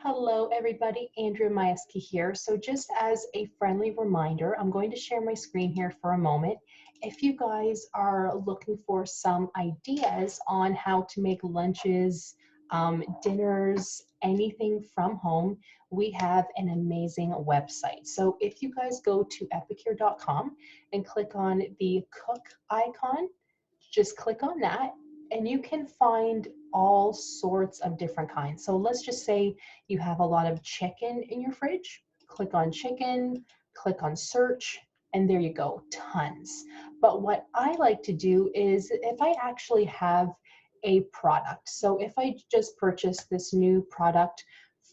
Hello everybody, Andrea Majewski here. So just as a friendly reminder, I'm going to share my screen here for a moment. If you guys are looking for some ideas on how to make lunches, dinners, anything from home, we have an amazing website. So if you guys go to epicure.com and click on the cook icon, just click on that and you can find all sorts of different kinds. So let's just say you have a lot of chicken in your fridge. Click on chicken, click on search, and there you go, tons. But what I like to do is if I actually have a product, so if I just purchased this new product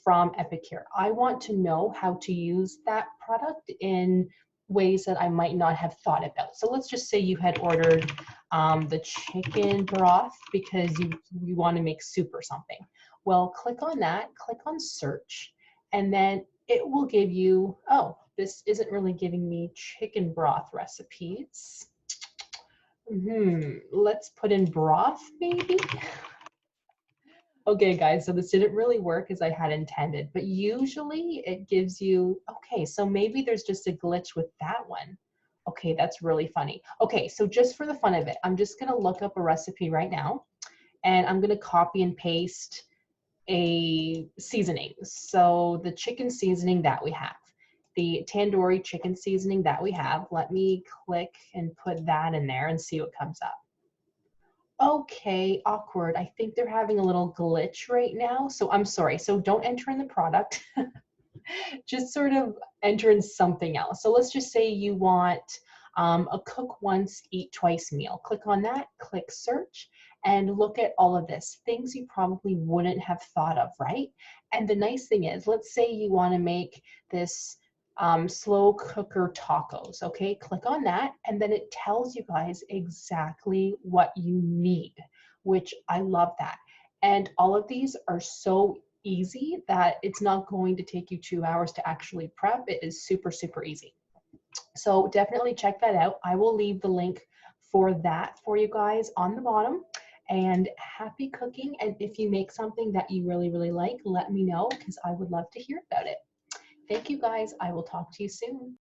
from Epicure, I want to know how to use that product in ways that I might not have thought about. So let's just say you had ordered the chicken broth because you want to make soup or something. Well, click on that, click on search, and then it will give you, oh, this isn't really giving me chicken broth recipes. Let's put in broth maybe. Okay guys, so this didn't really work as I had intended, but usually it gives you, okay, so maybe there's just a glitch with that one. Okay, that's really funny. Okay, so just for the fun of it, I'm just gonna look up a recipe right now and I'm gonna copy and paste a seasoning. So the chicken seasoning that we have, the tandoori chicken seasoning that we have, let me click and put that in there and see what comes up. Okay, awkward. I think they're having a little glitch right now. So I'm sorry. So don't enter in the product. Just sort of enter in something else. So let's just say you want a cook once, eat twice meal. Click on that, click search, and look at all of this. Things you probably wouldn't have thought of, right? And the nice thing is, let's say you want to make this slow cooker tacos, okay? Click on that, and then it tells you guys exactly what you need, which I love that. And all of these are so easy that it's not going to take you 2 hours to actually prep. It is super, super easy. So definitely check that out. I will leave the link for that for you guys on the bottom. And happy cooking. And if you make something that you really, really like, let me know because I would love to hear about it. Thank you guys. I will talk to you soon.